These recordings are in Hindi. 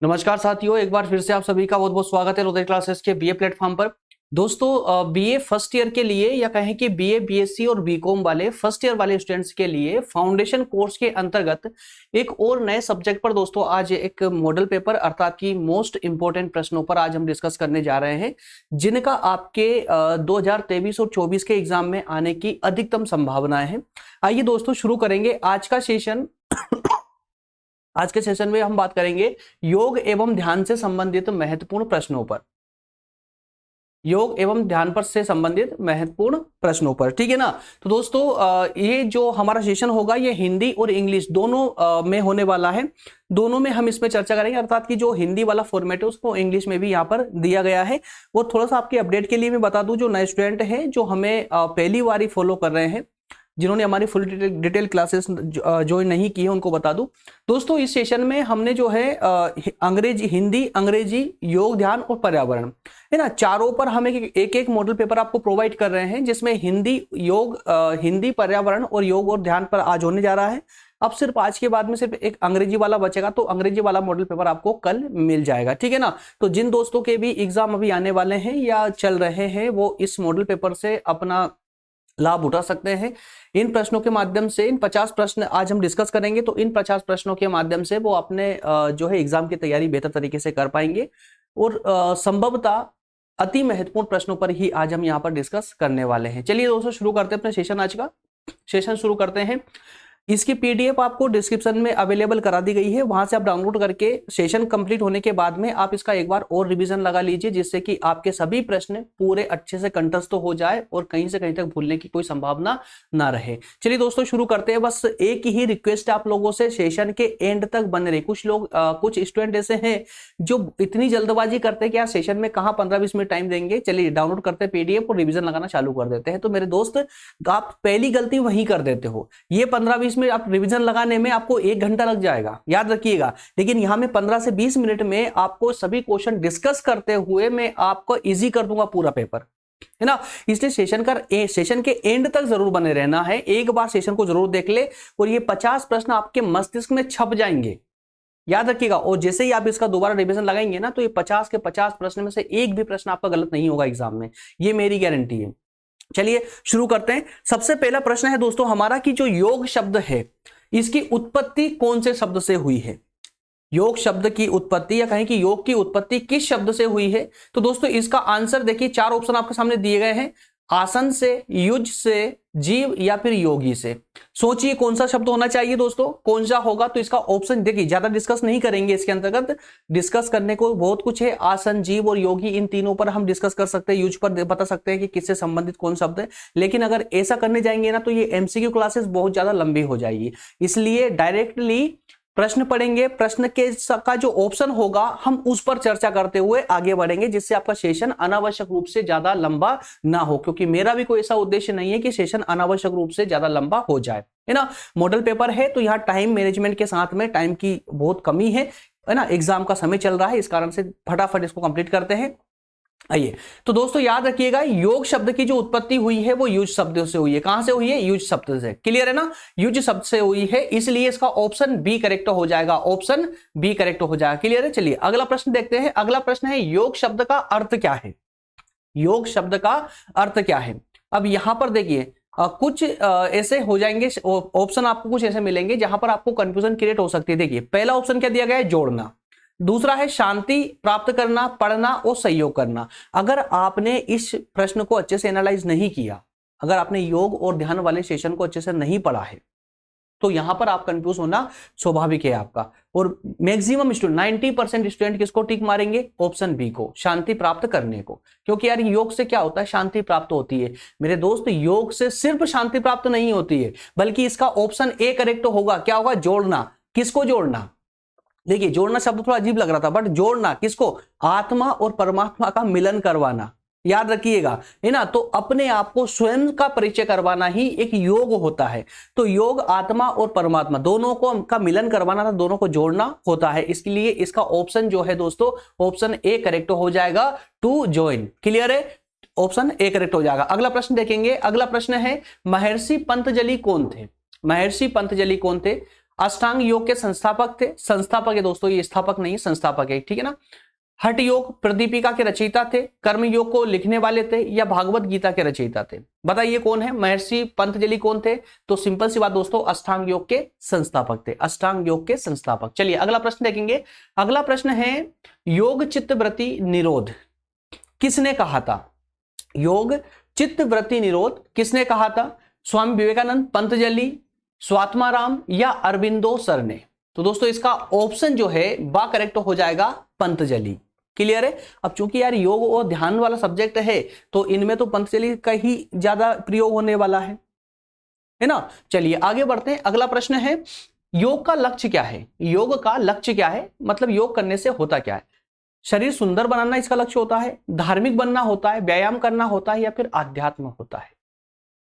नमस्कार साथियों, एक बार फिर से आप सभी का बहुत बहुत स्वागत है रोदरी क्लासेस के बीए प्लेटफॉर्म पर। दोस्तों, बीए फर्स्ट ईयर के लिए या कहें कि बीए बीएससी और बीकॉम वाले फर्स्ट ईयर वाले स्टूडेंट्स के लिए फाउंडेशन कोर्स के अंतर्गत एक और नए सब्जेक्ट पर दोस्तों आज एक मॉडल पेपर अर्थात की मोस्ट इंपोर्टेंट प्रश्नों पर आज हम डिस्कस करने जा रहे हैं, जिनका आपके 2023 और 24 के एग्जाम में आने की अधिकतम संभावनाएं हैं। आइए दोस्तों शुरू करेंगे आज का सेशन। आज के सेशन में हम बात करेंगे योग एवं ध्यान से संबंधित महत्वपूर्ण प्रश्नों पर। योग एवं ध्यान पर से संबंधित महत्वपूर्ण प्रश्नों पर, ठीक है ना। तो दोस्तों, ये जो हमारा सेशन होगा ये हिंदी और इंग्लिश दोनों में होने वाला है। दोनों में हम इसमें चर्चा करेंगे, अर्थात कि जो हिंदी वाला फॉर्मेट है उसको इंग्लिश में भी यहाँ पर दिया गया है। और थोड़ा सा आपके अपडेट के लिए मैं बता दूं, जो नए स्टूडेंट हैं जो हमें पहली बार ही फॉलो कर रहे हैं, जिन्होंने हमारी फुल डिटेल क्लासेस ज्वाइन नहीं की है, उनको बता दूं दोस्तों, इस सेशन में हमने जो है अंग्रेजी, हिंदी, अंग्रेजी, योग, ध्यान और पर्यावरण, है ना, चारों पर हम एक एक मॉडल पेपर आपको प्रोवाइड कर रहे हैं, जिसमें हिंदी, योग, हिंदी, पर्यावरण और योग और ध्यान पर आज होने जा रहा है। अब सिर्फ आज के बाद में सिर्फ एक अंग्रेजी वाला बचेगा, तो अंग्रेजी वाला मॉडल पेपर आपको कल मिल जाएगा, ठीक है ना। तो जिन दोस्तों के भी एग्जाम अभी आने वाले हैं या चल रहे हैं, वो इस मॉडल पेपर से अपना लाभ उठा सकते हैं। इन प्रश्नों के माध्यम से, इन 50 प्रश्न आज हम डिस्कस करेंगे, तो इन 50 प्रश्नों के माध्यम से वो अपने जो है एग्जाम की तैयारी बेहतर तरीके से कर पाएंगे। और संभवतः अति महत्वपूर्ण प्रश्नों पर ही आज हम यहाँ पर डिस्कस करने वाले हैं। चलिए दोस्तों शुरू करते हैं अपने सेशन। आज का सेशन शुरू करते हैं। इसकी पीडीएफ आपको डिस्क्रिप्शन में अवेलेबल करा दी गई है, वहां से आप डाउनलोड करके सेशन कंप्लीट होने के बाद में आप इसका एक बार और रिवीजन लगा लीजिए, जिससे कि आपके सभी प्रश्न पूरे अच्छे से कंठस्थ हो जाए और कहीं से कहीं तक भूलने की कोई संभावना ना रहे। चलिए दोस्तों शुरू करते हैं। बस एक ही रिक्वेस्ट आप लोगों से, सेशन के एंड तक बने रहे। कुछ लोग कुछ स्टूडेंट ऐसे हैं जो इतनी जल्दबाजी करते हैं कि यार सेशन में कहाँ 15-20 मिनट टाइम देंगे, चलिए डाउनलोड करते हैं पीडीएफ और रिविजन लगाना चालू कर देते हैं। तो मेरे दोस्त, आप पहली गलती वही कर देते हो। ये 15-20 में आप रिवीजन लगाने में आपको 1 घंटा लग जाएगा, याद रखिएगा। लेकिन यहां में 15 से 20 मिनट में आपको सभी क्वेश्चन डिस्कस करते हुए मैं आपको इजी कर दूंगा पूरा पेपर, है ना। इसलिए सेशन के एंड तक जरूर बने रहना है। एक बार सेशन को जरूर देख ले और ये 50 प्रश्न आपके मस्तिष्क में छप जाएंगे, याद रखिएगा। और जैसे ही आप इसका दोबारा रिवीजन लगाएंगे ना, तो ये 50 के 50 प्रश्न में से एक भी प्रश्न आपका गलत नहीं होगा एग्जाम में, ये मेरी गारंटी है। चलिए शुरू करते हैं। सबसे पहला प्रश्न है दोस्तों हमारा कि जो योग शब्द है, इसकी उत्पत्ति कौन से शब्द से हुई है। योग शब्द की उत्पत्ति या कहें कि योग की उत्पत्ति किस शब्द से हुई है। तो दोस्तों इसका आंसर देखिए, 4 ऑप्शन आपके सामने दिए गए हैं। आसन से, युज से, जीव या फिर योगी से। सोचिए कौन सा शब्द होना चाहिए दोस्तों, कौन सा होगा। तो इसका ऑप्शन देखिए, ज्यादा डिस्कस नहीं करेंगे इसके अंतर्गत, डिस्कस करने को बहुत कुछ है। आसन, जीव और योगी, इन तीनों पर हम डिस्कस कर सकते हैं। युज पर बता सकते हैं कि किससे संबंधित कौन शब्द है। लेकिन अगर ऐसा करने जाएंगे ना, तो ये एमसीक्यू क्लासेस बहुत ज्यादा लंबी हो जाएगी। इसलिए डायरेक्टली प्रश्न पढ़ेंगे, प्रश्न के का जो ऑप्शन होगा हम उस पर चर्चा करते हुए आगे बढ़ेंगे, जिससे आपका सेशन अनावश्यक रूप से ज्यादा लंबा ना हो, क्योंकि मेरा भी कोई ऐसा उद्देश्य नहीं है कि सेशन अनावश्यक रूप से ज्यादा लंबा हो जाए, है ना। मॉडल पेपर है तो यहाँ टाइम मैनेजमेंट के साथ में टाइम की बहुत कमी है ना। एग्जाम का समय चल रहा है, इस कारण से फटाफट इसको कंप्लीट करते हैं। आइए, तो दोस्तों याद रखिएगा, योग शब्द की जो उत्पत्ति हुई है वो युज शब्द से हुई है। कहां से हुई है? युज शब्द से। क्लियर है ना, युज शब्द से हुई है, इसलिए इसका ऑप्शन बी करेक्ट हो जाएगा। ऑप्शन बी करेक्ट हो जाएगा। क्लियर है। चलिए अगला प्रश्न देखते हैं। अगला प्रश्न है, योग शब्द का अर्थ क्या है। योग शब्द का अर्थ क्या है। अब यहां पर देखिए कुछ ऐसे हो जाएंगे ऑप्शन, आपको कुछ ऐसे मिलेंगे जहां पर आपको कंफ्यूजन क्रिएट हो सकती है। देखिए पहला ऑप्शन क्या दिया गया है? जोड़ना। दूसरा है शांति प्राप्त करना, पढ़ना और सहयोग करना। अगर आपने इस प्रश्न को अच्छे से एनालाइज नहीं किया, अगर आपने योग और ध्यान वाले सेशन को अच्छे से नहीं पढ़ा है, तो यहां पर आप कंफ्यूज होना स्वाभाविक है आपका। और मैक्सिमम स्टूडेंट 90% स्टूडेंट किसको टिक मारेंगे? ऑप्शन बी को, शांति प्राप्त करने को। क्योंकि यार योग से क्या होता है? शांति प्राप्त होती है। मेरे दोस्त, योग से सिर्फ शांति प्राप्त नहीं होती है, बल्कि इसका ऑप्शन ए करेक्ट होगा। क्या होगा? जोड़ना। किसको जोड़ना? देखिए जोड़ना शब्द थोड़ा अजीब लग रहा था, बट जोड़ना किसको? आत्मा और परमात्मा का मिलन करवाना। याद रखिएगा, है ना। तो अपने आप को स्वयं का परिचय करवाना ही एक योग होता है। तो योग आत्मा और परमात्मा दोनों को का मिलन करवाना था, दोनों को जोड़ना होता है। इसके लिए इसका ऑप्शन जो है दोस्तों, ऑप्शन ए करेक्ट हो जाएगा, टू ज्वाइन। क्लियर है, ऑप्शन ए करेक्ट हो जाएगा। अगला प्रश्न देखेंगे। अगला प्रश्न है, महर्षि पंतजलि कौन थे? महर्षि पंतजलि कौन थे? अष्टांग योग के संस्थापक थे, संस्थापक है दोस्तों, ये स्थापक नहीं संस्थापक है, ठीक है ना। हठ योग प्रदीपिका के रचयिता थे, कर्म योग को लिखने वाले थे या भागवत गीता के रचयिता थे? बताइए कौन है? महर्षि पंतजलि कौन थे? तो सिंपल सी बात दोस्तों, अष्टांग योग के संस्थापक थे, अष्टांग योग के संस्थापक। चलिए अगला प्रश्न देखेंगे। अगला प्रश्न है योग चित्तवृत्ति निरोध किसने कहा था? योग चित्तवृत्ति निरोध किसने कहा था? स्वामी विवेकानंद, पंतजलि, स्वात्माराम या अरविंदो सर ने? तो दोस्तों इसका ऑप्शन जो है बा करेक्ट हो जाएगा पंतजलि। क्लियर है? अब चूंकि यार योग और ध्यान वाला सब्जेक्ट है तो इनमें तो पंतजलि का ही ज्यादा प्रयोग होने वाला है ना। चलिए आगे बढ़ते हैं। अगला प्रश्न है योग का लक्ष्य क्या है? योग का लक्ष्य क्या है, मतलब योग करने से होता क्या है? शरीर सुंदर बनाना इसका लक्ष्य होता है, धार्मिक बनना होता है, व्यायाम करना होता है या फिर आध्यात्म होता है?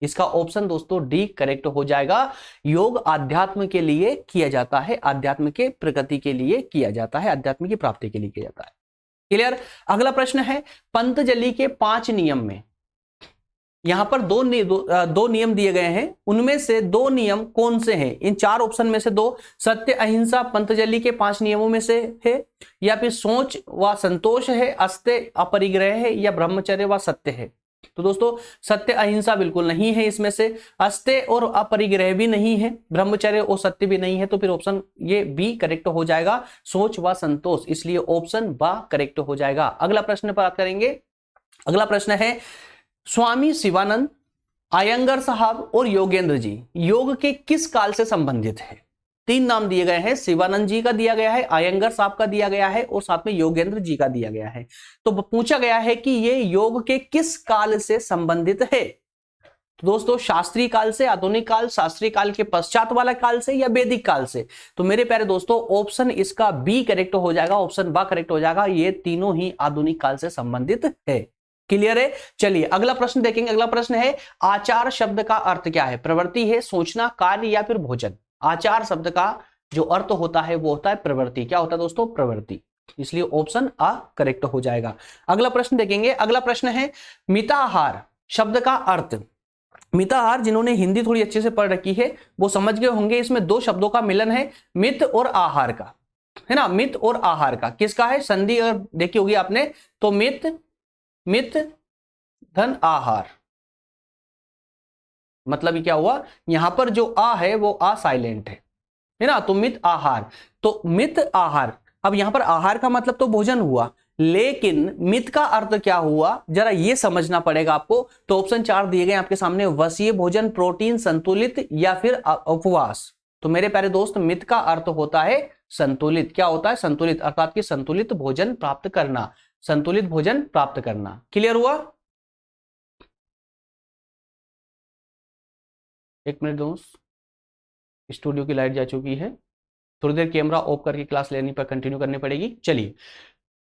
इसका ऑप्शन दोस्तों डी करेक्ट हो जाएगा। योग आध्यात्म के लिए किया जाता है, आध्यात्म के प्रगति के लिए किया जाता है, आध्यात्म की प्राप्ति के लिए किया जाता है। क्लियर? अगला प्रश्न है पंतजलि के 5 नियम में, यहां पर दो नियम दिए गए हैं, उनमें से 2 नियम कौन से हैं? इन 4 ऑप्शन में से 2, सत्य अहिंसा पंतजलि के 5 नियमों में से है या फिर सोच व संतोष है, अस्त्य अपरिग्रह है या ब्रह्मचर्य व सत्य है? तो दोस्तों सत्य अहिंसा बिल्कुल नहीं है इसमें से, अस्त्य और अपरिग्रह भी नहीं है, ब्रह्मचर्य और सत्य भी नहीं है, तो फिर ऑप्शन ये बी करेक्ट हो जाएगा, सोच व संतोष, इसलिए ऑप्शन बा करेक्ट हो जाएगा। अगला प्रश्न पर बात करेंगे। अगला प्रश्न है स्वामी शिवानंद, आयंगर साहब और योगेंद्र जी योग के किस काल से संबंधित है? 3 नाम दिए गए हैं, शिवानंद जी का दिया गया है, आयंगर साहब का दिया गया है और साथ में योगेंद्र जी का दिया गया है। तो पूछा गया है कि ये योग के किस काल से संबंधित है? तो दोस्तों शास्त्रीय काल से, आधुनिक काल, शास्त्रीय काल के पश्चात वाला काल से या वैदिक काल से? तो मेरे प्यारे दोस्तों ऑप्शन इसका बी करेक्ट हो जाएगा, ऑप्शन बा करेक्ट हो जाएगा, ये तीनों ही आधुनिक काल से संबंधित है। क्लियर है? चलिए अगला प्रश्न देखेंगे। अगला प्रश्न है आचार शब्द का अर्थ क्या है? प्रवृत्ति है, सोचना, कार्य या फिर भोजन? आचार शब्द का जो अर्थ होता है वो होता है प्रवृत्ति। क्या होता है दोस्तों? प्रवृत्ति, इसलिए ऑप्शन आ करेक्ट हो जाएगा। अगला प्रश्न देखेंगे। अगला प्रश्न है मिताहार शब्द का अर्थ। मिताहार जिन्होंने हिंदी थोड़ी अच्छे से पढ़ रखी है वो समझ गए होंगे, इसमें 2 शब्दों का मिलन है, मित और आहार का, है ना। मित और आहार का किसका है? संधि अगर देखी होगी आपने तो मित धन आहार, मतलब क्या हुआ, यहां पर जो आ है वो आ साइलेंट है ना। तो मित आहार, तो मित आहार, अब यहां पर आहार का मतलब तो भोजन हुआ, लेकिन मित का अर्थ क्या हुआ जरा ये समझना पड़ेगा आपको। तो ऑप्शन 4 दिए गए आपके सामने, वसीय भोजन, प्रोटीन, संतुलित या फिर उपवास। तो मेरे प्यारे दोस्त मित का अर्थ होता है संतुलित। क्या होता है? संतुलित, अर्थात कि संतुलित भोजन प्राप्त करना, संतुलित भोजन प्राप्त करना। क्लियर हुआ? एक मिनट दोस्त, स्टूडियो की लाइट जा चुकी है, थोड़ी देर कैमरा ऑफ करके क्लास लेने पर कंटिन्यू करनी पड़ेगी। चलिए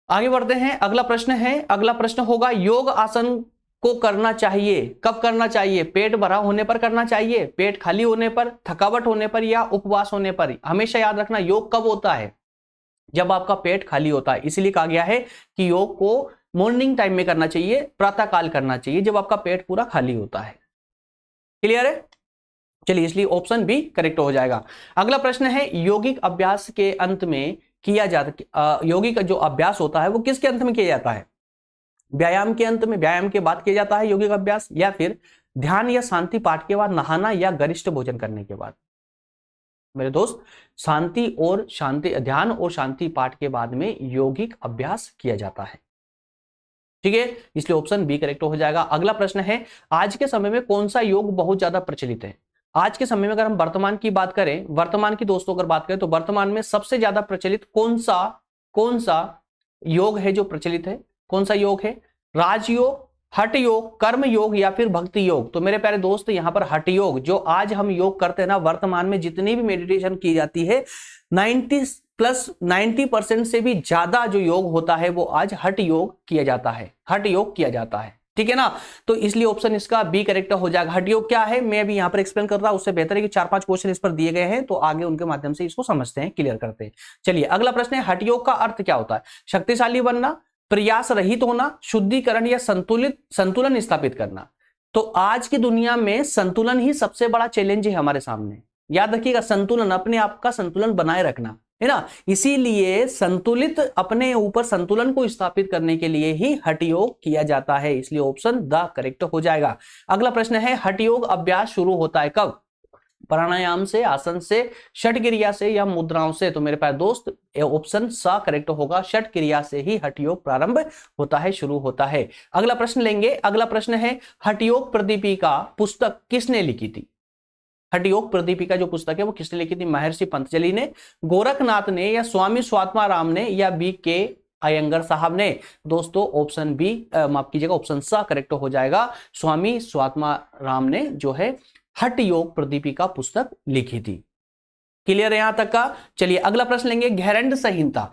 आगे बढ़ते हैं। अगला प्रश्न है, अगला प्रश्न होगा योग आसन को करना चाहिए कब करना चाहिए? पेट भरा होने पर करना चाहिए, पेट खाली होने पर, थकावट होने पर या उपवास होने पर? हमेशा याद रखना योग कब होता है? जब आपका पेट खाली होता है, इसीलिए कहा गया है कि योग को मॉर्निंग टाइम में करना चाहिए, प्रातः काल करना चाहिए, जब आपका पेट पूरा खाली होता है। क्लियर है? चलिए इसलिए ऑप्शन बी करेक्ट हो जाएगा। अगला प्रश्न है यौगिक अभ्यास के अंत में किया जाता, यौगिक जो अभ्यास होता है वो किसके अंत में किया जाता है? व्यायाम के अंत में, व्यायाम के बाद किया जाता है यौगिक अभ्यास, या फिर ध्यान या शांति पाठ के बाद, नहाना या गरिष्ठ भोजन करने के बाद? मेरे दोस्त ध्यान और शांति पाठ के बाद में यौगिक अभ्यास किया जाता है। ठीक है, इसलिए ऑप्शन बी करेक्ट हो जाएगा। अगला प्रश्न है आज के समय में कौन सा योग बहुत ज्यादा प्रचलित है? आज के समय में अगर हम वर्तमान की बात करें, वर्तमान की दोस्तों अगर बात करें तो वर्तमान में सबसे ज्यादा प्रचलित कौन सा योग है जो प्रचलित है? कौन सा योग है? राजयोग, हठ योग, कर्म योग या फिर भक्ति योग? तो मेरे प्यारे दोस्त यहाँ पर हठ योग, जो आज हम योग करते हैं ना, वर्तमान में जितनी भी मेडिटेशन की जाती है 90% से भी ज्यादा जो योग होता है वो आज हठ योग किया जाता है, हठ योग किया जाता है। ठीक है ना, तो इसलिए ऑप्शन इसका बी करेक्ट हो जाएगा। हठ योग क्या है मैं अभी यहाँ पर एक्सप्लेन कर रहा हूं, उससे बेहतर है कि 4-5 क्वेश्चन इस पर दिए गए हैं तो आगे उनके माध्यम से इसको समझते हैं, क्लियर करते हैं। चलिए अगला प्रश्न है हठ योग का अर्थ क्या होता है? शक्तिशाली बनना, प्रयास रहित होना, शुद्धिकरण या संतुलन स्थापित करना? तो आज की दुनिया में संतुलन ही सबसे बड़ा चैलेंज है हमारे सामने। याद रखिएगा, संतुलन, अपने आप का संतुलन बनाए रखना, है ना। इसीलिए संतुलित, अपने ऊपर संतुलन को स्थापित करने के लिए ही हठ योग किया जाता है, इसलिए ऑप्शन द करेक्ट हो जाएगा। अगला प्रश्न है, हठ योग अभ्यास शुरू होता है कब? प्राणायाम से, आसन से, षट क्रिया से या मुद्राओं से? तो मेरे पास दोस्त ऑप्शन सा करेक्ट होगा, षट क्रिया से ही हठ योग प्रारंभ होता है, शुरू होता है। अगला प्रश्न लेंगे। अगला प्रश्न है, हठ योग प्रदीपिका पुस्तक किसने लिखी थी? हठ योग प्रदीपिका जो पुस्तक है वो किसने लिखी थी? महर्षि पंतजलि ने, गोरखनाथ ने, या स्वामी स्वात्माराम ने, या B.K. अयंगर साहब ने? दोस्तों ऑप्शन बी, माफ कीजिएगा, ऑप्शन सा करेक्ट हो जाएगा, स्वामी स्वात्माराम ने जो है हठ योग प्रदीपिका पुस्तक लिखी थी। क्लियर है यहां तक का? चलिए अगला प्रश्न लेंगे। घेरंड संहिता,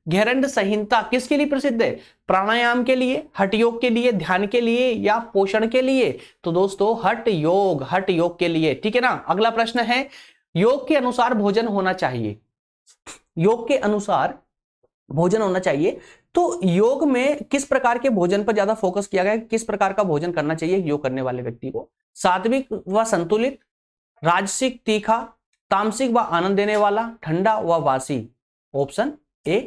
घेरंड संहिता किसके लिए प्रसिद्ध है? प्राणायाम के लिए, हठ योग के लिए, ध्यान के लिए, या पोषण के लिए? तो दोस्तों हठ योग के लिए, ठीक है ना। अगला प्रश्न है, योग के अनुसार भोजन होना चाहिए, योग के अनुसार भोजन होना चाहिए, तो योग में किस प्रकार के भोजन पर ज्यादा फोकस किया गया है? किस प्रकार का भोजन करना चाहिए योग करने वाले व्यक्ति को? सात्विक व संतुलित, राजसिक तीखा, तामसिक व आनंद देने वाला, ठंडा व वासी? ऑप्शन ए,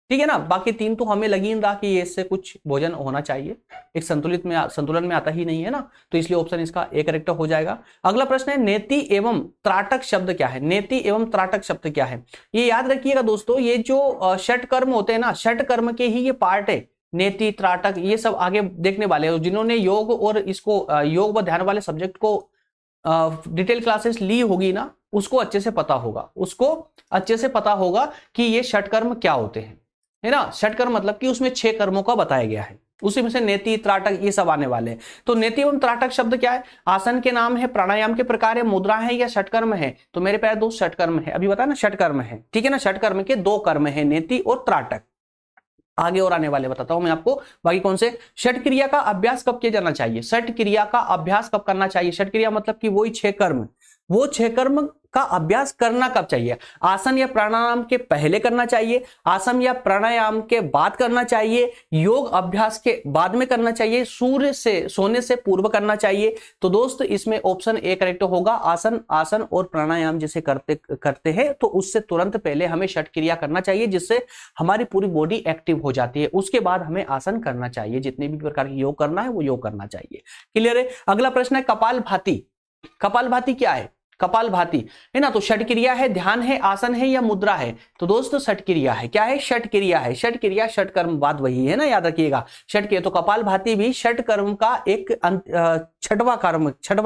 ठीक है ना। बाकी तीन तो हमें लगी रहा कि इससे कुछ भोजन होना चाहिए, एक संतुलन में आता ही नहीं है ना, तो इसलिए ऑप्शन इसका ए करेक्ट हो जाएगा। अगला प्रश्न है, नेति एवं त्राटक शब्द क्या है? नेति एवं त्राटक शब्द क्या है? ये याद रखिएगा दोस्तों, ये जो षट कर्म होते हैं ना, षट कर्म के ही ये पार्ट है, नेति, त्राटक, ये सब आगे देखने वाले हैं। जिन्होंने योग और इसको योग व ध्यान वाले सब्जेक्ट को डिटेल क्लासेस ली होगी ना, उसको अच्छे से पता होगा, उसको अच्छे से पता होगा कि ये षट कर्म क्या होते हैं, है ना। षट कर्म मतलब कि उसमें 6 कर्मों का बताया गया है, उसी में से नेति, त्राटक ये सब आने वाले हैं। तो नेति एवं त्राटक शब्द क्या है? आसन के नाम है, प्राणायाम के प्रकार है, मुद्रा है, या षट कर्म है? तो मेरे प्यारे दोस्त षट कर्म है, अभी बताया ना षट कर्म है, ठीक है ना। षट कर्म के 2 कर्म है, नेति और त्राटक। आगे और आने वाले बताता हूं मैं आपको। बाकी कौन से? षट क्रिया का अभ्यास कब किया जाना चाहिए? षट क्रिया का अभ्यास कब करना चाहिए? षट क्रिया मतलब कि वही 6 कर्म, वो 6 कर्म का अभ्यास करना कब चाहिए? आसन या प्राणायाम के पहले करना चाहिए, आसन या प्राणायाम के बाद करना चाहिए, योग अभ्यास के बाद में करना चाहिए, सूर्य से सोने से पूर्व करना चाहिए? तो दोस्त इसमें ऑप्शन ए करेक्ट होगा, आसन और प्राणायाम जिसे करते हैं तो उससे तुरंत पहले हमें षट क्रिया करना चाहिए, जिससे हमारी पूरी बॉडी एक्टिव हो जाती है। उसके बाद हमें आसन करना चाहिए, जितने भी प्रकार की योग करना है वो योग करना चाहिए। क्लियर है। अगला प्रश्न है, कपालभाति। कपालभाति क्या है? कपालभाति है ना, तो षट क्रिया है, ध्यान है, आसन है, या मुद्रा है? तो दोस्तों षट क्रिया है। क्या है? षट क्रिया है। षट क्रिया, षट कर्म बाद वही है ना, याद रखिएगा। षट क्रिया, तो कपालभाति भी षट कर्म का एक छठवां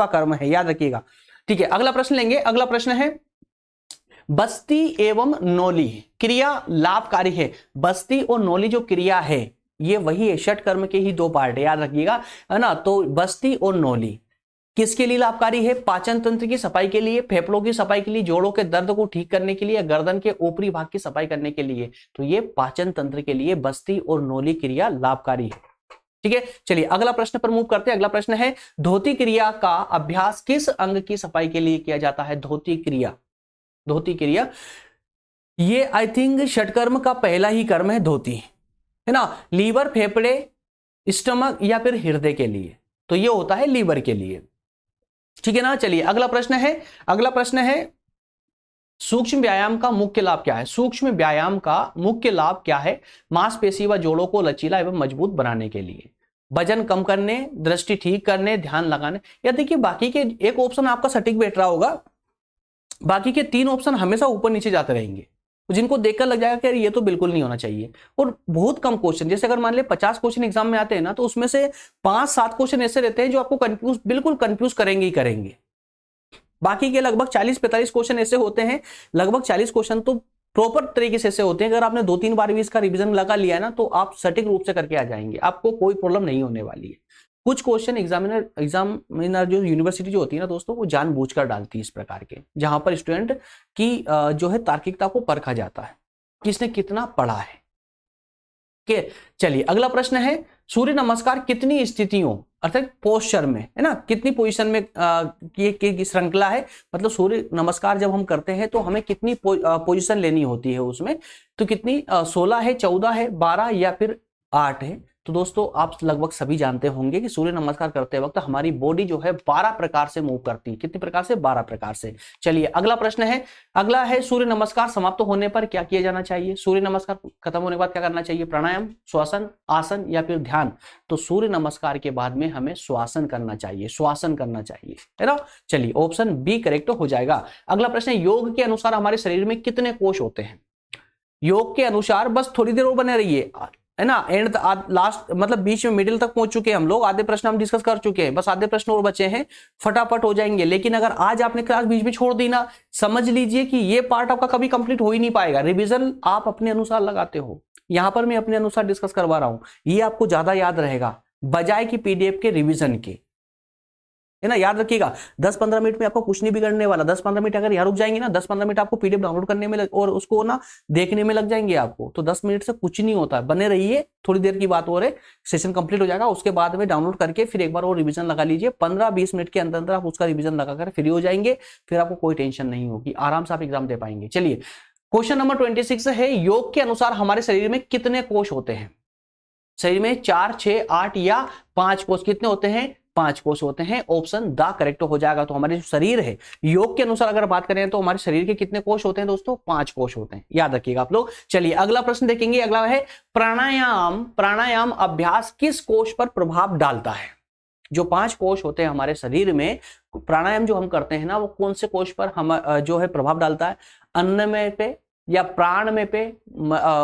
कर्म है, याद रखिएगा, ठीक है। अगला प्रश्न लेंगे। अगला प्रश्न है, बस्ती एवं नौली क्रिया लाभकारी है? बस्ती और नौली जो क्रिया है ये वही है, षट कर्म के ही 2 पार्ट है, याद रखिएगा, है ना। तो बस्ती और नौली किसके लिए लाभकारी है? पाचन तंत्र की सफाई के लिए, फेफड़ों की सफाई के लिए, जोड़ों के दर्द को ठीक करने के लिए, गर्दन के ऊपरी भाग की सफाई करने के लिए? तो ये पाचन तंत्र के लिए बस्ती और नौली क्रिया लाभकारी है, ठीक है। चलिए अगला प्रश्न पर मूव करते हैं। अगला प्रश्न है, धोती क्रिया का अभ्यास किस अंग की सफाई के लिए किया जाता है? धोती क्रिया, धोती क्रिया ये आई थिंक षटकर्म का पहला ही कर्म है, धोती, है ना। लीवर, फेफड़े, स्टमक या फिर हृदय के लिए? तो ये होता है लीवर के लिए, ठीक है ना। चलिए अगला प्रश्न है। अगला प्रश्न है, सूक्ष्म व्यायाम का मुख्य लाभ क्या है? सूक्ष्म व्यायाम का मुख्य लाभ क्या है? मांसपेशी व जोड़ों को लचीला एवं मजबूत बनाने के लिए, वजन कम करने, दृष्टि ठीक करने, ध्यान लगाने, या देखिए बाकी के एक ऑप्शन आपका सटीक बैठ रहा होगा, बाकी के 3 ऑप्शन हमेशा ऊपर नीचे जाते रहेंगे, जिनको देखकर लग जाएगा कि ये तो बिल्कुल नहीं होना चाहिए। और बहुत कम क्वेश्चन, जैसे अगर मान ले 50 क्वेश्चन एग्जाम में आते हैं ना, तो उसमें से 5-7 क्वेश्चन ऐसे रहते हैं जो आपको बिल्कुल कंफ्यूज करेंगे ही करेंगे। बाकी के लगभग 40-45 क्वेश्चन ऐसे होते हैं, लगभग 40 क्वेश्चन तो प्रॉपर तरीके से ऐसे होते हैं, अगर आपने 2-3 बार भी इसका रिवीजन लगा लिया है ना, तो आप सटीक रूप से करके आ जाएंगे, आपको कोई प्रॉब्लम नहीं होने वाली है। कुछ क्वेश्चन एग्जामिनर जो यूनिवर्सिटी जो होती है ना दोस्तों, वो जानबूझकर डालती है इस प्रकार के, जहां पर स्टूडेंट की जो है तार्किकता को परखा जाता है, किसने कितना पढ़ा है। चलिए अगला प्रश्न है, सूर्य नमस्कार कितनी स्थितियों अर्थात पोस्चर में, है ना, कितनी पोजीशन में की श्रृंखला है? मतलब सूर्य नमस्कार जब हम करते हैं तो हमें कितनी पोजीशन लेनी होती है उसमें? तो कितनी 16 है, 14 है, 12 या फिर 8 है? तो दोस्तों आप लगभग सभी जानते होंगे कि सूर्य नमस्कार करते वक्त हमारी बॉडी जो है 12 प्रकार से मूव करती है। कितने प्रकार से? 12 प्रकार से। चलिए अगला प्रश्न है, अगला है सूर्य नमस्कार समाप्त होने पर क्या किया जाना चाहिए? सूर्य नमस्कार खत्म होने के बाद क्या करना चाहिए? प्राणायाम, श्वासन, आसन या फिर ध्यान? तो सूर्य नमस्कार के बाद में हमें श्वासन करना चाहिए, श्वासन करना चाहिए, है ना। चलिए ऑप्शन बी करेक्ट हो जाएगा। अगला प्रश्न है, योग के अनुसार हमारे शरीर में कितने कोष होते हैं? योग के अनुसार, बस थोड़ी देर और बने रहिए, है ना। एंड लास्ट मतलब बीच में मिडिल तक पहुंच चुके हैं हम लोग, आधे प्रश्न हम डिस्कस कर चुके हैं, बस आधे प्रश्न और बचे हैं, फटाफट हो जाएंगे। लेकिन अगर आज आपने क्लास बीच में छोड़ दी ना, समझ लीजिए कि ये पार्ट आपका कभी कंप्लीट हो ही नहीं पाएगा। रिवीजन आप अपने अनुसार लगाते हो, यहां पर मैं अपने अनुसार डिस्कस करवा रहा हूं, ये आपको ज्यादा याद रहेगा बजाय कि पीडीएफ के रिवीजन के, है ना। याद रखिएगा 10-15 मिनट में आपको कुछ नहीं बिगड़ने वाला। 10-15 मिनट अगर यहाँ रुक जाएंगे ना, 10-15 मिनट आपको पीडीएफ डाउनलोड करने में और उसको ना देखने में लग जाएंगे आपको, तो 10 मिनट से कुछ नहीं होता है। बने रहिए, थोड़ी देर की बात हो रही, सेशन कंप्लीट हो जाएगा, उसके बाद में डाउनलोड करके फिर एक बार और रिवीजन लगा लीजिए। 15-20 मिनट के अंदर अंदर आप उसका रिवीजन लगाकर फ्री हो जाएंगे, फिर आपको कोई टेंशन नहीं होगी, आराम से आप एग्जाम दे पाएंगे। चलिए क्वेश्चन नंबर 26 है, योग के अनुसार हमारे शरीर में कितने कोष होते हैं? शरीर में 4, 6, 8 या 5 कोष कितने होते हैं? 5 कोष होते हैं। ऑप्शन द करेक्ट हो जाएगा। तो हमारे जो शरीर है, योग के अनुसार अगर बात करें तो हमारे शरीर के कितने कोष होते हैं दोस्तों? 5 कोष होते हैं, याद रखिएगा आप लोग। चलिए अगला प्रश्न देखेंगे। अगला है प्राणायाम। प्राणायाम अभ्यास किस कोष पर प्रभाव डालता है? जो 5 कोष होते हैं हमारे शरीर में, प्राणायाम जो हम करते हैं ना, वो कौन से कोष पर हम जो है प्रभाव डालता है? अन्नमय पे या प्राणमय पे,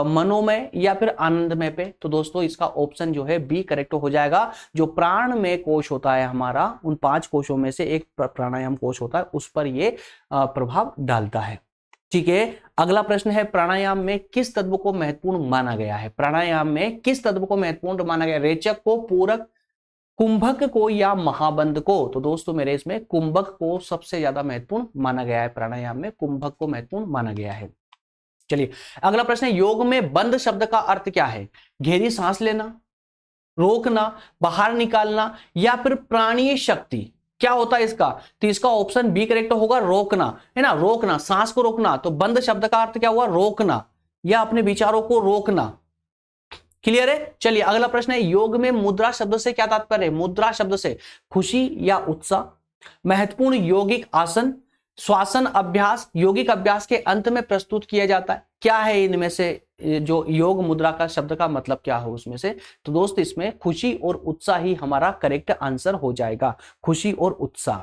मनोमय या फिर आनंदमय पे? तो दोस्तों इसका ऑप्शन जो है बी करेक्ट हो जाएगा। जो प्राणमय कोष होता है हमारा, उन 5 कोषों में से एक प्राणायाम कोष होता है, उस पर ये प्रभाव डालता है। ठीक है, अगला प्रश्न है, प्राणायाम में किस तत्व को महत्वपूर्ण माना गया है? प्राणायाम में किस तत्व को महत्वपूर्ण माना गया? रेचक को, पूरक, कुंभक को या महाबंध को? तो दोस्तों मेरे इसमें कुंभक को सबसे ज्यादा महत्वपूर्ण माना गया है। प्राणायाम में कुंभक को महत्वपूर्ण माना गया है। चलिए अगला प्रश्न है, योग में बंद शब्द का अर्थ क्या है? गहरी सांस लेना, रोकना, बाहर निकालना या फिर प्राणीय शक्ति? क्या होता है इसका? तो इसका ऑप्शन बी करेक्ट होगा, रोकना, है ना। रोकना, सांस को रोकना। तो बंद शब्द का अर्थ क्या हुआ? रोकना या अपने विचारों को रोकना। क्लियर है। चलिए अगला प्रश्न है, योग में मुद्रा शब्द से क्या तात्पर्य है? मुद्रा शब्द से खुशी या उत्साह, महत्वपूर्ण यौगिक आसन, श्वासन अभ्यास, यौगिक अभ्यास के अंत में प्रस्तुत किया जाता है। क्या है इनमें से? जो योग मुद्रा का शब्द का मतलब क्या हो उसमें से? तो दोस्त इसमें खुशी और उत्साह ही हमारा करेक्ट आंसर हो जाएगा, खुशी और उत्साह।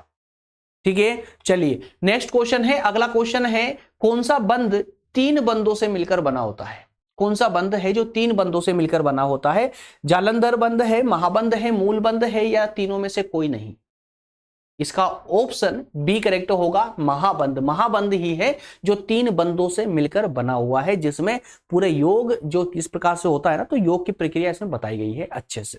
ठीक है, चलिए नेक्स्ट क्वेश्चन है। अगला क्वेश्चन है, कौन सा बंध 3 बंधों से मिलकर बना होता है? कौन सा बंध है जो 3 बंधों से मिलकर बना होता है? जालंधर बंध है, महाबंध है, मूल बंध है या तीनों में से कोई नहीं? इसका ऑप्शन बी करेक्ट होगा, महाबंध। महाबंध ही है जो 3 बंधों से मिलकर बना हुआ है, जिसमें पूरे योग जो किस प्रकार से होता है ना, तो योग की प्रक्रिया इसमें बताई गई है अच्छे से।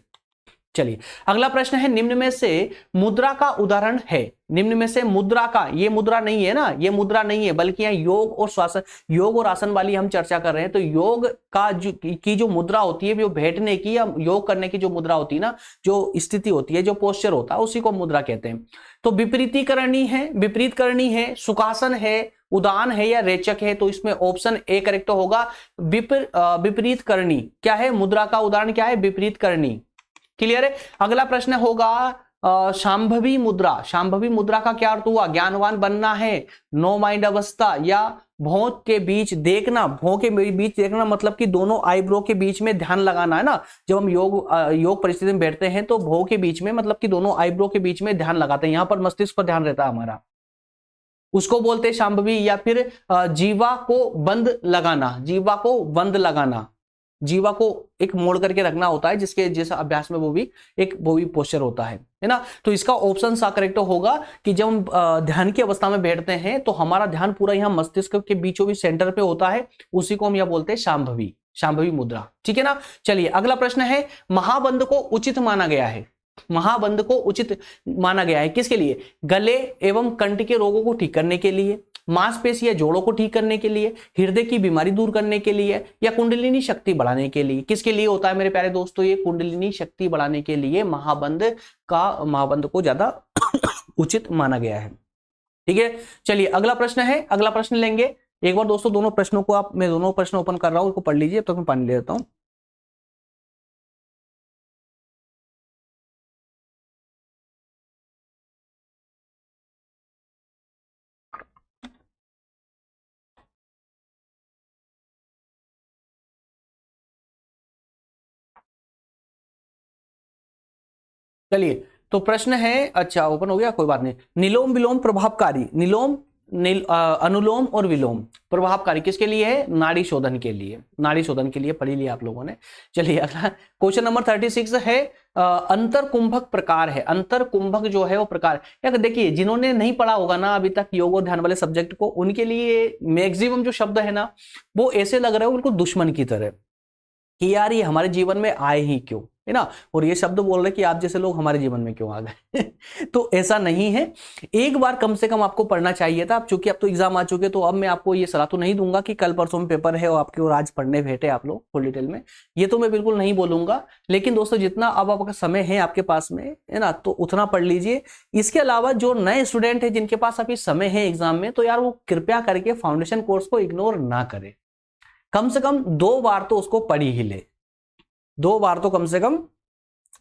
चलिए अगला प्रश्न है, निम्न में से मुद्रा का उदाहरण है? निम्न में से मुद्रा का, ये मुद्रा नहीं है ना, ये मुद्रा नहीं है, बल्कि यहाँ योग और श्वासन, योग और आसन वाली हम चर्चा कर रहे हैं। तो योग का जो मुद्रा होती है, वो बैठने की या योग करने की जो मुद्रा होती है ना, जो स्थिति होती है, जो पोस्चर होता है, उसी को मुद्रा कहते हैं। तो विपरीत करनी है, विपरीत करनी है, सुखासन है, उदान है या रेचक है? तो इसमें ऑप्शन ए करेक्ट होगा, विपरीत करनी। क्या है मुद्रा का उदाहरण? क्या है? विपरीत करनी। क्लियर है। अगला प्रश्न होगा शांभवी मुद्रा। शांभवी मुद्रा का क्या अर्थ हुआ? ज्ञानवान बनना है, नो माइंड अवस्था या भौं के बीच देखना। भौं के बीच देखना मतलब कि दोनों आईब्रो के बीच में ध्यान लगाना, है ना। जब हम योग परिस्थिति में बैठते हैं तो भौं के बीच में मतलब कि दोनों आईब्रो के बीच में ध्यान लगाते हैं, यहां पर मस्तिष्क पर ध्यान रहता है हमारा, उसको बोलते हैं शांभवी। या फिर जीवा को बंद लगाना, जीवा को बंद लगाना, जीवा को एक मोड़ करके रखना होता है, जिसके जैसा अभ्यास में वो भी पोस्चर होता है ना। तो इसका ऑप्शन सा करेक्ट होगा कि जब हम ध्यान की अवस्था में बैठते हैं तो हमारा ध्यान पूरा यहाँ मस्तिष्क के बीचों बीच सेंटर पे होता है, उसी को हम यह बोलते हैं शांभवी, शांभवी मुद्रा। ठीक है ना। चलिए अगला प्रश्न है, महाबंध को उचित माना गया है? महाबंध को उचित माना गया है किसके लिए? गले एवं कंठ के रोगों को ठीक करने के लिए, मांसपेशी या जोड़ों को ठीक करने के लिए, हृदय की बीमारी दूर करने के लिए या कुंडलिनी शक्ति बढ़ाने के लिए? किसके लिए होता है मेरे प्यारे दोस्तों? ये कुंडलिनी शक्ति बढ़ाने के लिए महाबंध को ज्यादा उचित माना गया है। ठीक है, चलिए अगला प्रश्न है। अगला प्रश्न लेंगे एक बार दोस्तों, दोनों प्रश्नों को मैं दोनों प्रश्न ओपन कर रहा हूं, उसको पढ़ लीजिए, तो मैं पानी ले लेता हूं। चलिए, तो प्रश्न है, अच्छा ओपन हो गया, कोई बात नहीं। निलोम विलोम प्रभावकारी, अनुलोम और विलोम प्रभावकारी किसके लिए है? नाड़ी शोधन के लिए, नाड़ी शोधन के लिए पढ़ी लिया आप लोगों ने। चलिए अगला क्वेश्चन नंबर 36 है, अंतर कुंभक प्रकार है। अंतर कुंभक जो है वो प्रकार, यार देखिए जिन्होंने नहीं पढ़ा होगा ना अभी तक योग और ध्यान वाले सब्जेक्ट को, उनके लिए मैक्सिमम जो शब्द है ना वो ऐसे लग रहे हो उनको दुश्मन की तरह कि यार ये हमारे जीवन में आए ही क्यों, है ना, और ये शब्द बोल रहे कि आप जैसे लोग हमारे जीवन में क्यों आ गए। तो ऐसा नहीं है, एक बार कम से कम आपको पढ़ना चाहिए था। अब चूंकि अब तो एग्जाम आ चुके, तो अब मैं आपको ये सलाह तो नहीं दूंगा कि कल परसों में पेपर है और आपकी और आज पढ़ने बैठे आप लोग फुल डिटेल में, ये तो मैं बिल्कुल नहीं बोलूंगा। लेकिन दोस्तों जितना अब आपका समय है आपके पास में, है ना, तो उतना पढ़ लीजिए। इसके अलावा जो नए स्टूडेंट है जिनके पास अभी समय है एग्जाम में, तो यार वो कृपया करके फाउंडेशन कोर्स को इग्नोर ना करें। कम से कम 2 बार तो उसको पढ़ ही ले, 2 बार तो कम से कम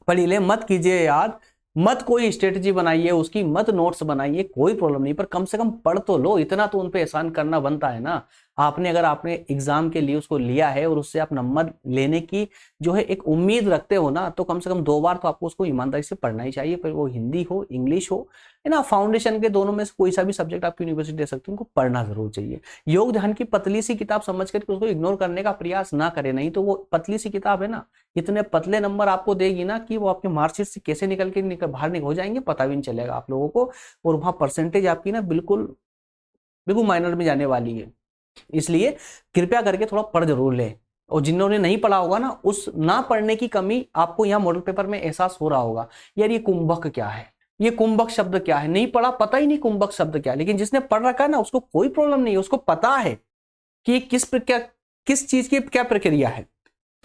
पढ़ी ले। मत कीजिए याद, मत कोई स्ट्रेटजी बनाइए उसकी, मत नोट्स बनाइए, कोई प्रॉब्लम नहीं, पर कम से कम पढ़ तो लो। इतना तो उन पे एहसान करना बनता है ना। आपने अगर आपने एग्जाम के लिए उसको लिया है और उससे आप नंबर लेने की जो है एक उम्मीद रखते हो ना, तो कम से कम 2 बार तो आपको उसको ईमानदारी से पढ़ना ही चाहिए। फिर वो हिंदी हो इंग्लिश हो, है ना, फाउंडेशन के दोनों में से कोई सा भी सब्जेक्ट आपकी यूनिवर्सिटी दे सकती है, उनको पढ़ना जरूर चाहिए। योग ध्यान की पतली सी किताब समझ करके उसको इग्नोर करने का प्रयास ना करें, नहीं तो वो पतली सी किताब है ना, इतने पतले नंबर आपको देगी ना कि वो आपके मार्कशीट से कैसे निकल के बाहर हो जाएंगे पता भी नहीं चलेगा आप लोगों को, और वहां परसेंटेज आपकी ना बिल्कुल बिल्कुल माइनर में जाने वाली है। इसलिए कृपया करके थोड़ा पढ़ जरूर ले, और जिन्होंने नहीं पढ़ा होगा ना, उस ना पढ़ने की कमी आपको यहाँ मॉडल पेपर में एहसास हो रहा होगा। यार ये कुंभक क्या है, ये कुंभक शब्द क्या है, नहीं पढ़ा, पता ही नहीं कुंभक शब्द क्या है। लेकिन जिसने पढ़ रखा है ना उसको कोई प्रॉब्लम नहीं है, उसको पता है कि किस चीज की क्या प्रक्रिया है,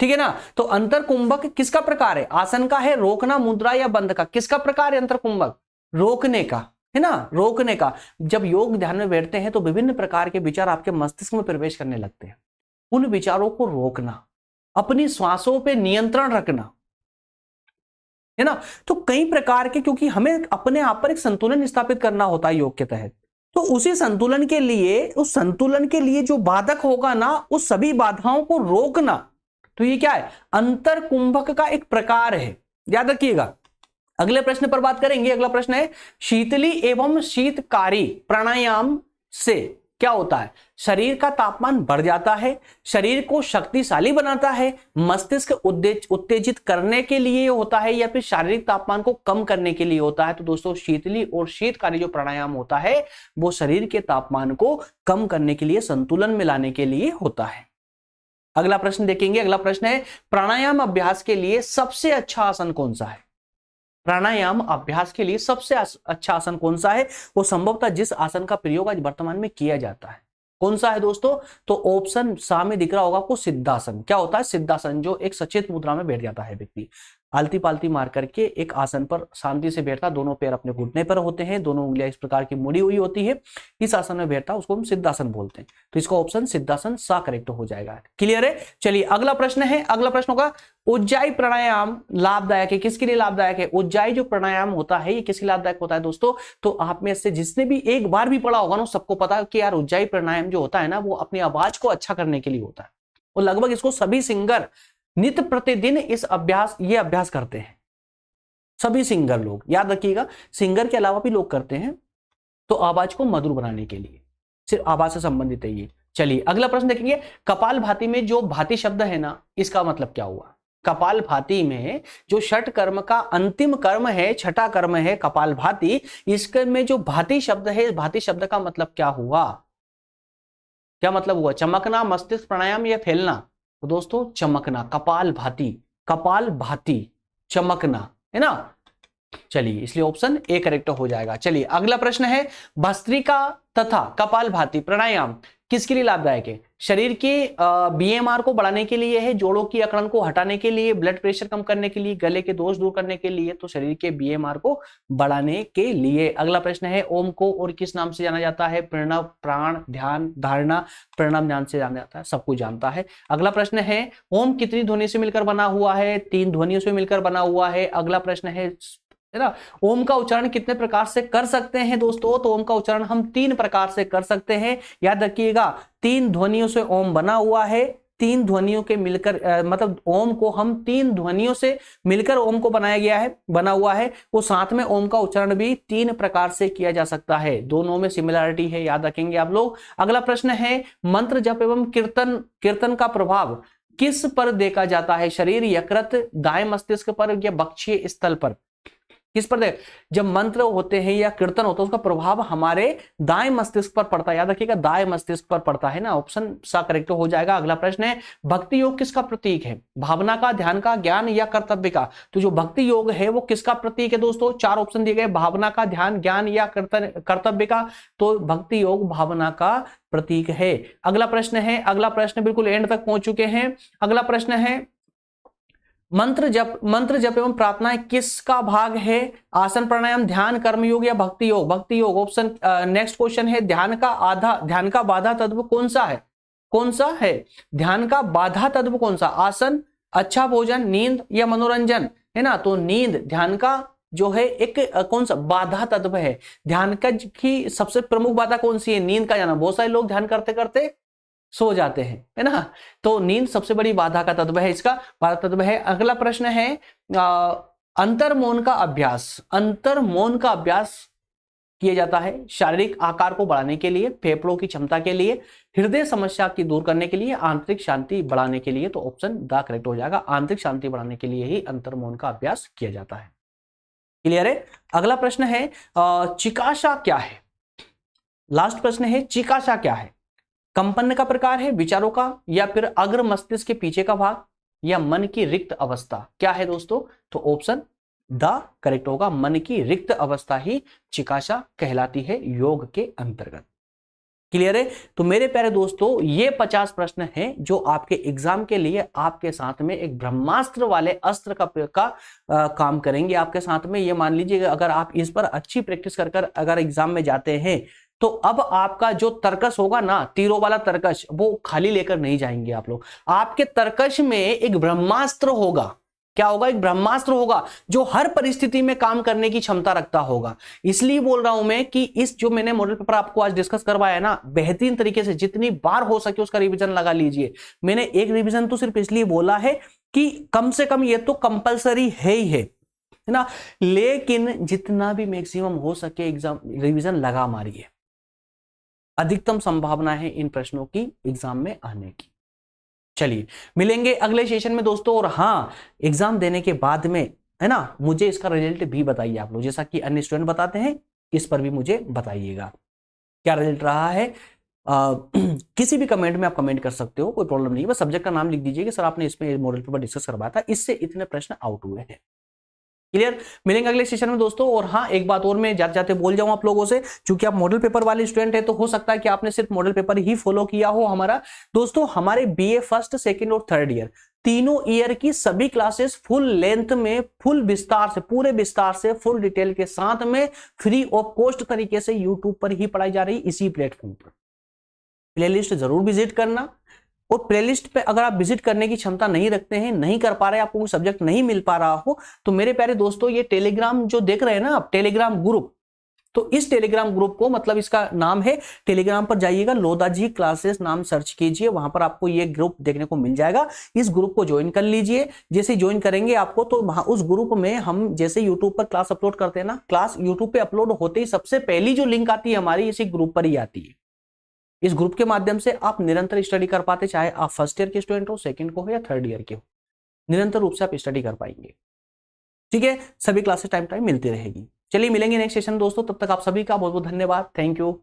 ठीक है ना। तो अंतर कुंभक किसका प्रकार है? आसन का है, रोकना, मुद्रा या बंद का, किसका प्रकार है अंतर कुंभक? रोकने का, है ना, रोकने का। जब योग ध्यान में बैठते हैं तो विभिन्न प्रकार के विचार आपके मस्तिष्क में प्रवेश करने लगते हैं। उन विचारों को रोकना, अपनी श्वासों पे नियंत्रण रखना, है ना। तो कई प्रकार के, क्योंकि हमें अपने आप पर एक संतुलन स्थापित करना होता है योग के तहत, तो उसी संतुलन के लिए, उस संतुलन के लिए जो बाधक होगा ना, उस सभी बाधाओं को रोकना, तो ये क्या है? अंतर कुंभक का एक प्रकार है, याद रखिएगा। अगले प्रश्न पर बात करेंगे। अगला प्रश्न है, शीतली एवं शीतकारी प्राणायाम से क्या होता है? शरीर का तापमान बढ़ जाता है, शरीर को शक्तिशाली बनाता है, मस्तिष्क उत्तेजित करने के लिए होता है, या फिर शारीरिक तापमान को कम करने के लिए होता है? तो दोस्तों शीतली और शीतकारी जो प्राणायाम होता है वो शरीर के तापमान को कम करने के लिए, संतुलन में लाने के लिए होता है। अगला प्रश्न देखेंगे। अगला प्रश्न है, प्राणायाम अभ्यास के लिए सबसे अच्छा आसन कौन सा है? प्राणायाम अभ्यास के लिए सबसे अच्छा आसन कौन सा है? वो संभवतः जिस आसन का प्रयोग आज वर्तमान में किया जाता है, कौन सा है दोस्तों? तो ऑप्शन सामने दिख रहा होगा आपको, सिद्धासन। क्या होता है सिद्धासन? जो एक सचेत मुद्रा में बैठ जाता है व्यक्ति, आलती पालती मार करके एक आसन पर शांति से बैठता, दोनों पैर अपने घुटने पर होते हैं, दोनों उंगलियां इस प्रकार की मुड़ी हुई होती है, इस आसन में बैठता, उसको हम सिद्धासन बोलते हैं। तो इसका ऑप्शन सिद्धासन सा करेक्ट हो जाएगा। क्लियर है? चलिए अगला प्रश्न है। अगला प्रश्न होगा, उज्जाई प्राणायाम लाभदायक है, किसके लिए लाभदायक है? उज्जाई जो प्राणायाम होता है ये किसके लाभदायक होता है दोस्तों? तो आप में से जिसने भी एक बार भी पढ़ा होगा ना, सबको पता है कि यार उज्जाई प्राणायाम जो होता है ना, वो अपनी आवाज को अच्छा करने के लिए होता है, और लगभग इसको सभी सिंगर नित्य प्रतिदिन ये अभ्यास करते हैं। सभी सिंगर लोग, याद रखिएगा, सिंगर के अलावा भी लोग करते हैं, तो आवाज को मधुर बनाने के लिए, सिर्फ आवाज से संबंधित है ये। चलिए अगला प्रश्न देखेंगे। कपाल भाती में जो भाती शब्द है ना, इसका मतलब क्या हुआ? कपाल भाती में जो षट कर्म का अंतिम कर्म है, छठा कर्म है कपाल भाती, इसके में जो भाती शब्द है, भाती शब्द का मतलब क्या हुआ? क्या मतलब हुआ? चमकना, मस्तिष्क प्राणायाम या फैलना? तो दोस्तों चमकना, कपाल भाती चमकना, है ना। चलिए इसलिए ऑप्शन ए करेक्ट हो जाएगा। चलिए अगला प्रश्न है, भस्त्रिका तथा कपाल भाती प्राणायाम किसके लिए लाभदायक है? शरीर के बीएमआर को बढ़ाने के लिए है, जोड़ों की अकड़न को हटाने के लिए, ब्लड प्रेशर कम करने के लिए, गले के दोष दूर करने के लिए, तो शरीर के बीएमआर को बढ़ाने के लिए। अगला प्रश्न है, ओम को और किस नाम से जाना जाता है? प्रणव, प्राण, ध्यान, धारणा, प्रणव नाम से जाना जाता है, सब कुछ जानता है। अगला प्रश्न है, ओम कितनी ध्वनि से मिलकर बना हुआ है? 3 ध्वनियों से मिलकर बना हुआ है। अगला प्रश्न है ना, ओम का उच्चारण कितने प्रकार से कर सकते हैं दोस्तों? तो ओम का उच्चारण हम 3 प्रकार से कर सकते हैं, याद रखिएगा। 3 ध्वनियों से ओम बना हुआ है, तीन ध्वनियों के मिलकर मतलब ओम को हम तीन ध्वनियों से मिलकर ओम को बना हुआ है। वो साथ में ओम का उच्चारण भी तीन प्रकार से किया जा सकता है। दोनों में सिमिलरिटी है, याद रखेंगे आप लोग। अगला प्रश्न है, मंत्र जप एवं कीर्तन का प्रभाव किस पर देखा जाता है? शरीर, यकृत, दाएं मस्तिष्क पर या बक्षीय स्थल पर? किस पर देख, जब मंत्र होते हैं या कीर्तन होता है उसका प्रभाव हमारे दाएं मस्तिष्क पर पड़ता है। याद रखिएगा, दाएं मस्तिष्क पर पड़ता है ना। ऑप्शन सा करेक्ट हो जाएगा। अगला प्रश्न है, भक्ति योग किसका प्रतीक है? भावना का, ध्यान का, ज्ञान या कर्तव्य का? तो जो भक्ति योग है वो किसका प्रतीक है दोस्तों? चार ऑप्शन दिए गए, भावना का, ध्यान, ज्ञान या कर्तव्य का। तो भक्ति योग भावना का प्रतीक है। अगला प्रश्न है, अगला प्रश्न बिल्कुल एंड तक पहुंच चुके हैं। अगला प्रश्न है, मंत्र जप एवं प्रार्थना किसका भाग है? आसन, प्राणायाम, ध्यान, कर्मयोग या भक्ति योग? भक्ति योग ऑप्शन। नेक्स्ट क्वेश्चन है, ध्यान का बाधा तत्व कौन सा है? कौन सा है ध्यान का बाधा तत्व? कौन सा? आसन, अच्छा भोजन, नींद या मनोरंजन? है ना, तो नींद ध्यान का जो है एक कौन सा बाधा तत्व है। ध्यान का की सबसे प्रमुख बाधा कौन सी है? नींद का जाना। बहुत सारे लोग ध्यान करते करते सो जाते हैं, है ना, तो नींद सबसे बड़ी बाधा का तत्व है, इसका बाधा तत्व है। अगला प्रश्न है, अंतर्मौन का अभ्यास किया जाता है शारीरिक आकार को बढ़ाने के लिए, फेफड़ों की क्षमता के लिए, हृदय समस्या की दूर करने के लिए, आंतरिक शांति बढ़ाने के लिए। तो ऑप्शन द करेक्ट हो जाएगा। आंतरिक शांति बढ़ाने के लिए ही अंतर्मौन का अभ्यास किया जाता है। क्लियर है? अगला प्रश्न है, चिकाशा क्या है? लास्ट प्रश्न है, चिकाशा क्या है? कंपन का प्रकार है, विचारों का, या फिर अग्र मस्तिष्क के पीछे का भाग, या मन की रिक्त अवस्था? क्या है दोस्तों? तो ऑप्शन द करेक्ट होगा। मन की रिक्त अवस्था ही चिकाशा कहलाती है योग के अंतर्गत। क्लियर है? तो मेरे प्यारे दोस्तों, ये 50 प्रश्न हैं जो आपके एग्जाम के लिए आपके साथ में एक ब्रह्मास्त्र वाले अस्त्र का काम करेंगे आपके साथ में। ये मान लीजिए अगर आप इस पर अच्छी प्रैक्टिस कर अगर एग्जाम में जाते हैं तो अब आपका जो तर्कश होगा ना, तीरों वाला तर्कश, वो खाली लेकर नहीं जाएंगे आप लोग। आपके तर्कश में एक ब्रह्मास्त्र होगा। क्या होगा? एक ब्रह्मास्त्र होगा जो हर परिस्थिति में काम करने की क्षमता रखता होगा। इसलिए बोल रहा हूं मैं कि इस जो मैंने मॉडल पेपर आपको आज डिस्कस करवाया ना, बेहतरीन तरीके से जितनी बार हो सके उसका रिवीजन लगा लीजिए। मैंने एक रिवीजन तो सिर्फ इसलिए बोला है कि कम से कम ये तो कंपलसरी है ही है ना, लेकिन जितना भी मैक्सिमम हो सके एग्जाम रिवीजन लगा मारिए। अधिकतम संभावना है इन प्रश्नों की एग्जाम में आने की। चलिए मिलेंगे अगले सेशन में दोस्तों। और हाँ, एग्जाम देने के बाद में, है ना, मुझे इसका रिजल्ट भी बताइए आप लोग, जैसा कि अन्य स्टूडेंट बताते हैं, इस पर भी मुझे बताइएगा क्या रिजल्ट रहा है। किसी भी कमेंट में आप कमेंट कर सकते हो, कोई प्रॉब्लम नहीं है। बस सब्जेक्ट का नाम लिख दीजिए कि सर आपने इसमें मॉडल पेपर डिस्कस करवाया था, इससे इतने प्रश्न आउट हुए हैं। क्लियर? मिलेंगे अगले सेशन में दोस्तों। और हाँ, एक बात और मैं जाते जाते बोल जाऊं आप लोगों से, क्योंकि आप मॉडल पेपर वाले स्टूडेंट हैं तो हो सकता है कि आपने सिर्फ मॉडल पेपर ही फॉलो किया हो हमारा। दोस्तों, हमारे बीए फर्स्ट, सेकंड और थर्ड ईयर तीनों ईयर की सभी क्लासेस फुल लेंथ में, फुल विस्तार से, पूरे विस्तार से, फुल डिटेल के साथ में, फ्री ऑफ कॉस्ट तरीके से यूट्यूब पर ही पढ़ाई जा रही, इसी प्लेटफॉर्म पर। प्लेलिस्ट जरूर विजिट करना। और प्लेलिस्ट पे अगर आप विजिट करने की क्षमता नहीं रखते हैं, नहीं कर पा रहे, आपको कोई सब्जेक्ट नहीं मिल पा रहा हो, तो मेरे प्यारे दोस्तों, ये टेलीग्राम जो देख रहे हैं ना आप, टेलीग्राम ग्रुप, तो इस टेलीग्राम ग्रुप को, मतलब इसका नाम है, टेलीग्राम पर जाइएगा, लोदाजी क्लासेस नाम सर्च कीजिए, वहां पर आपको ये ग्रुप देखने को मिल जाएगा। इस ग्रुप को ज्वाइन कर लीजिए। जैसे ज्वाइन करेंगे आपको, तो वहां उस ग्रुप में हम जैसे यूट्यूब पर क्लास अपलोड करते हैं ना, क्लास यूट्यूब पे अपलोड होते ही सबसे पहली जो लिंक आती है हमारी, इसी ग्रुप पर ही आती है। इस ग्रुप के माध्यम से आप निरंतर स्टडी कर पाते, चाहे आप फर्स्ट ईयर के स्टूडेंट हो, सेकंड को हो या थर्ड ईयर के हो, निरंतर रूप से आप स्टडी कर पाएंगे। ठीक है? सभी क्लासेस टाइम मिलती रहेगी। चलिए मिलेंगे नेक्स्ट सेशन दोस्तों, तब तक आप सभी का बहुत बहुत धन्यवाद। Thank you.